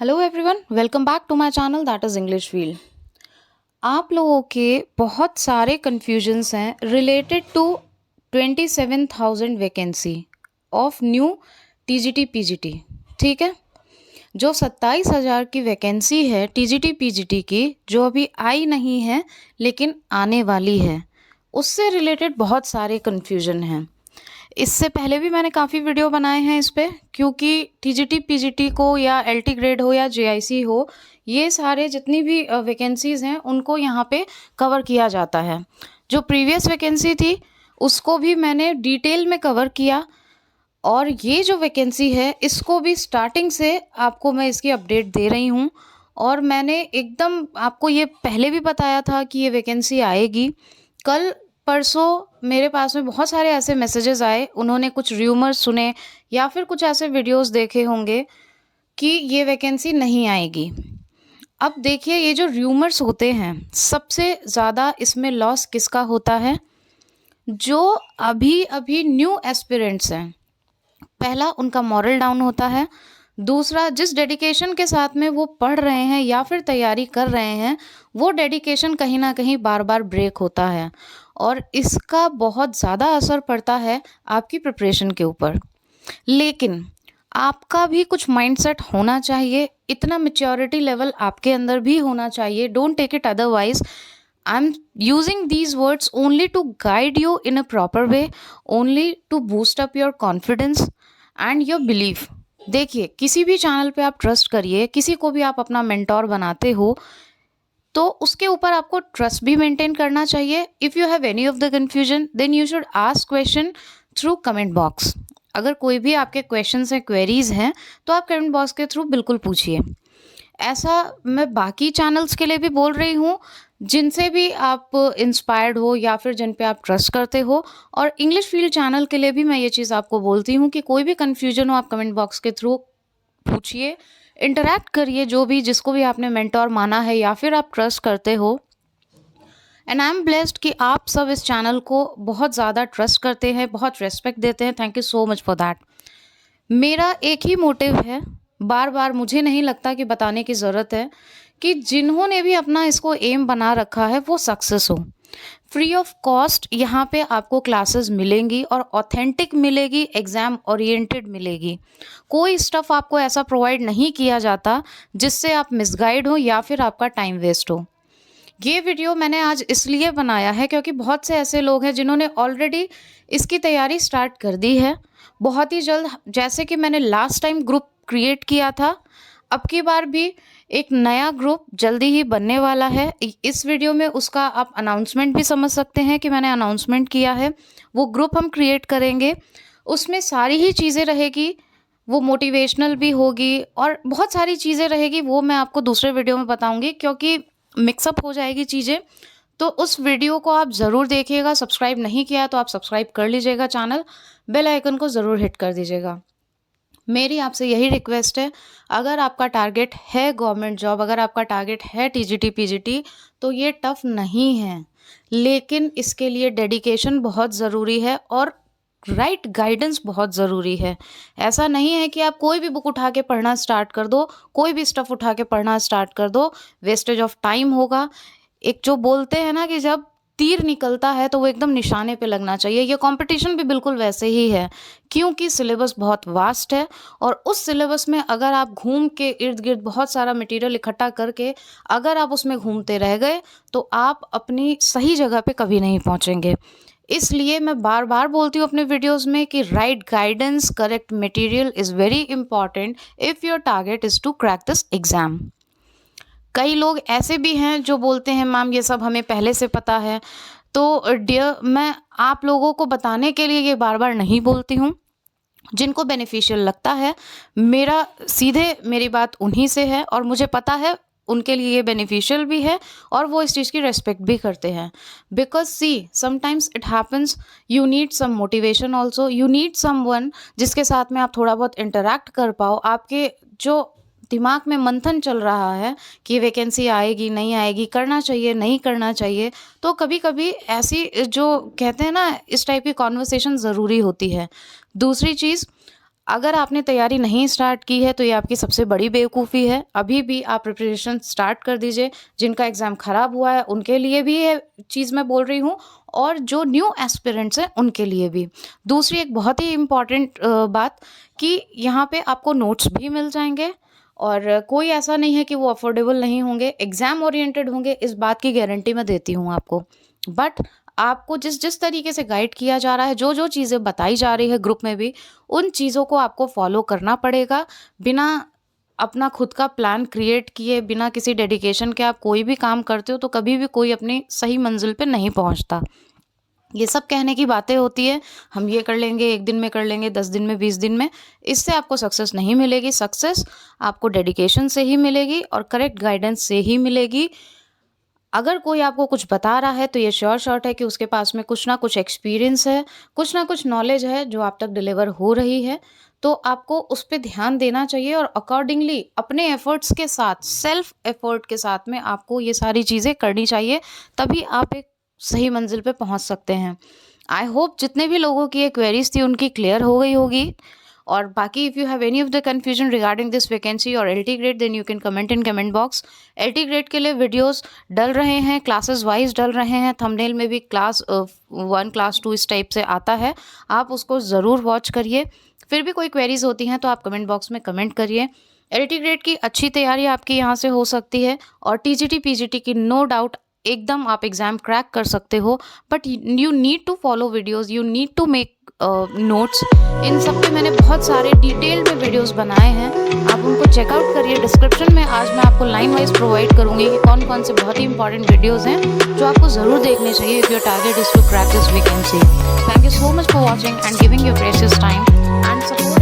Hello everyone, welcome back to my channel that is English field. आप लोगों के बहुत सारे कन्फ्यूजन्स हैं related to 27,000 vacancy of new TGT PGT. ठीक है, जो 27,000 की वैकेंसी है टीजीटी पीजीटी की, जो अभी आई नहीं है लेकिन आने वाली है, उससे रिलेटेड बहुत सारे कन्फ्यूजन हैं। इससे पहले भी मैंने काफ़ी वीडियो बनाए हैं इस पे, क्योंकि टीजीटी पीजीटी को या एलटी ग्रेड हो या जेआईसी हो, ये सारे जितनी भी वैकेंसीज़ हैं उनको यहाँ पे कवर किया जाता है। जो प्रीवियस वैकेंसी थी उसको भी मैंने डिटेल में कवर किया, और ये जो वैकेंसी है इसको भी स्टार्टिंग से आपको मैं इसकी अपडेट दे रही हूँ। और मैंने एकदम आपको ये पहले भी बताया था कि ये वैकेंसी आएगी। कल परसों मेरे पास में बहुत सारे ऐसे मैसेजेस आए, उन्होंने कुछ र्यूमर्स सुने या फिर कुछ ऐसे वीडियोस देखे होंगे कि ये वैकेंसी नहीं आएगी। अब देखिए, ये जो र्यूमर्स होते हैं सबसे ज़्यादा इसमें लॉस किसका होता है? जो अभी अभी न्यू एस्पिरेंट्स हैं। पहला, उनका मॉरल डाउन होता है। दूसरा, जिस डेडिकेशन के साथ में वो पढ़ रहे हैं या फिर तैयारी कर रहे हैं, वो डेडिकेशन कहीं ना कहीं बार बार ब्रेक होता है, और इसका बहुत ज़्यादा असर पड़ता है आपकी प्रिपरेशन के ऊपर। लेकिन आपका भी कुछ माइंडसेट होना चाहिए, इतना मैच्योरिटी लेवल आपके अंदर भी होना चाहिए। Don't take it otherwise. I am using these words only to guide you in a proper way, only to boost up your confidence and your belief. देखिए, किसी भी चैनल पे आप ट्रस्ट करिए, किसी को भी आप अपना मेंटोर बनाते हो तो उसके ऊपर आपको ट्रस्ट भी मेंटेन करना चाहिए। If you have any of the confusion then you should ask question through comment box. अगर कोई भी आपके क्वेश्चंस हैं, क्वेरीज हैं, तो आप कमेंट बॉक्स के थ्रू बिल्कुल पूछिए। ऐसा मैं बाकी चैनल्स के लिए भी बोल रही हूँ जिनसे भी आप इंस्पायर्ड हो या फिर जिन पे आप ट्रस्ट करते हो, और इंग्लिश फील्ड चैनल के लिए भी मैं ये चीज़ आपको बोलती हूँ कि कोई भी कन्फ्यूजन हो आप कमेंट बॉक्स के थ्रू पूछिए, इंटरैक्ट करिए, जो भी जिसको भी आपने मेंटोर माना है या फिर आप ट्रस्ट करते हो। एंड आई एम ब्लेस्ड कि आप सब इस चैनल को बहुत ज़्यादा ट्रस्ट करते हैं, बहुत रेस्पेक्ट देते हैं। Thank you so much for that. मेरा एक ही मोटिव है, बार बार मुझे नहीं लगता कि बताने की ज़रूरत है, कि जिन्होंने भी अपना इसको एम बना रखा है वो सक्सेस हो। फ्री ऑफ कॉस्ट यहाँ पे आपको क्लासेस मिलेंगी, और ऑथेंटिक मिलेगी, एग्ज़ाम ओरिएंटेड मिलेगी। कोई स्टफ़ आपको ऐसा प्रोवाइड नहीं किया जाता जिससे आप मिसगाइड हो या फिर आपका टाइम वेस्ट हो। ये वीडियो मैंने आज इसलिए बनाया है क्योंकि बहुत से ऐसे लोग हैं जिन्होंने ऑलरेडी इसकी तैयारी स्टार्ट कर दी है। बहुत ही जल्द, जैसे कि मैंने लास्ट टाइम ग्रुप क्रिएट किया था, अब की बार भी एक नया ग्रुप जल्दी ही बनने वाला है। इस वीडियो में उसका आप अनाउंसमेंट भी समझ सकते हैं कि मैंने अनाउंसमेंट किया है। वो ग्रुप हम क्रिएट करेंगे, उसमें सारी ही चीज़ें रहेगी, वो मोटिवेशनल भी होगी और बहुत सारी चीज़ें रहेगी। वो मैं आपको दूसरे वीडियो में बताऊंगी, क्योंकि मिक्सअप हो जाएगी चीज़ें। तो उस वीडियो को आप ज़रूर देखिएगा। सब्सक्राइब नहीं किया तो आप सब्सक्राइब कर लीजिएगा चैनल, बेल आइकन को ज़रूर हिट कर दीजिएगा। मेरी आपसे यही रिक्वेस्ट है, अगर आपका टारगेट है गवर्नमेंट जॉब, अगर आपका टारगेट है टीजीटी पीजीटी, तो ये टफ नहीं है, लेकिन इसके लिए डेडिकेशन बहुत ज़रूरी है और राइट गाइडेंस बहुत ज़रूरी है। ऐसा नहीं है कि आप कोई भी बुक उठा के पढ़ना स्टार्ट कर दो, कोई भी स्टफ़ उठा के पढ़ना स्टार्ट कर दो, वेस्टेज ऑफ टाइम होगा। एक जो बोलते हैं ना कि जब तीर निकलता है तो वो एकदम निशाने पे लगना चाहिए, ये कंपटीशन भी बिल्कुल वैसे ही है, क्योंकि सिलेबस बहुत वास्ट है। और उस सिलेबस में अगर आप घूम के इर्द गिर्द बहुत सारा मटेरियल इकट्ठा करके अगर आप उसमें घूमते रह गए तो आप अपनी सही जगह पे कभी नहीं पहुंचेंगे। इसलिए मैं बार बार बोलती हूँ अपने वीडियोस में कि right guidance, correct material is very important if your target is to crack this exam. कई लोग ऐसे भी हैं जो बोलते हैं मैम ये सब हमें पहले से पता है। तो डियर, मैं आप लोगों को बताने के लिए ये बार बार नहीं बोलती हूँ। जिनको बेनिफिशियल लगता है, मेरा सीधे मेरी बात उन्हीं से है, और मुझे पता है उनके लिए ये बेनिफिशियल भी है और वो इस चीज़ की रेस्पेक्ट भी करते हैं। Because see sometimes it happens, you need some motivation also, you need someone जिसके साथ में आप थोड़ा बहुत इंटरेक्ट कर पाओ। आपके जो दिमाग में मंथन चल रहा है कि वैकेंसी आएगी नहीं आएगी, करना चाहिए नहीं करना चाहिए, तो कभी कभी ऐसी जो कहते हैं ना, इस टाइप की कॉन्वर्सेशन ज़रूरी होती है। दूसरी चीज़, अगर आपने तैयारी नहीं स्टार्ट की है तो ये आपकी सबसे बड़ी बेवकूफ़ी है। अभी भी आप प्रिपरेशन स्टार्ट कर दीजिए। जिनका एग्ज़ाम ख़राब हुआ है उनके लिए भी ये चीज़ मैं बोल रही हूँ और जो न्यू एस्पिरेंट्स हैं उनके लिए भी। दूसरी एक बहुत ही इम्पॉर्टेंट बात कि यहाँ पे आपको नोट्स भी मिल जाएँगे और कोई ऐसा नहीं है कि वो अफोर्डेबल नहीं होंगे, एग्ज़ाम ओरिएंटेड होंगे, इस बात की गारंटी मैं देती हूँ आपको। बट आपको जिस जिस तरीके से गाइड किया जा रहा है, जो चीज़ें बताई जा रही है ग्रुप में भी, उन चीज़ों को आपको फॉलो करना पड़ेगा। बिना अपना खुद का प्लान क्रिएट किए, बिना किसी डेडिकेशन के आप कोई भी काम करते हो तो कभी भी कोई अपनी सही मंजिल पे नहीं पहुंचता। ये सब कहने की बातें होती है, हम ये कर लेंगे, 1 दिन में कर लेंगे, 10 दिन में, 20 दिन में, इससे आपको सक्सेस नहीं मिलेगी। सक्सेस आपको डेडिकेशन से ही मिलेगी और करेक्ट गाइडेंस से ही मिलेगी। अगर कोई आपको कुछ बता रहा है तो ये श्योर शॉट है कि उसके पास में कुछ ना कुछ एक्सपीरियंस है, कुछ ना कुछ नॉलेज है जो आप तक डिलीवर हो रही है। तो आपको उस पे ध्यान देना चाहिए और अकॉर्डिंगली अपने एफर्ट्स के साथ, सेल्फ एफर्ट के साथ में आपको ये सारी चीज़ें करनी चाहिए, तभी आप एक सही मंजिल पे पहुंच सकते हैं। आई होप जितने भी लोगों की ये क्वेरीज थी उनकी क्लियर हो गई होगी। और बाकी if you have any of the confusion regarding this vacancy और LT grade then you can comment in comment box. LT grade के लिए वीडियोस डल रहे हैं, क्लासेस वाइज डल रहे हैं, थंबनेल में भी क्लास 1 क्लास 2 इस टाइप से आता है, आप उसको ज़रूर वॉच करिए। फिर भी कोई क्वेरीज होती हैं तो आप कमेंट बॉक्स में कमेंट करिए। एलटी ग्रेड की अच्छी तैयारी आपकी यहाँ से हो सकती है और टीजीटी पीजीटी की नो डाउट एकदम आप एग्ज़ाम क्रैक कर सकते हो। But you need to follow videos, you need to make notes. इन सब पे मैंने बहुत सारे डिटेल में वीडियोस बनाए हैं, आप उनको चेकआउट करिए। डिस्क्रिप्शन में आज मैं आपको लाइन वाइज प्रोवाइड करूँगी कि कौन कौन से बहुत ही इंपॉर्टेंट वीडियोस हैं जो आपको ज़रूर देखने चाहिए if your target is to crack this vacancy. Thank you so much for watching and giving your precious time and support.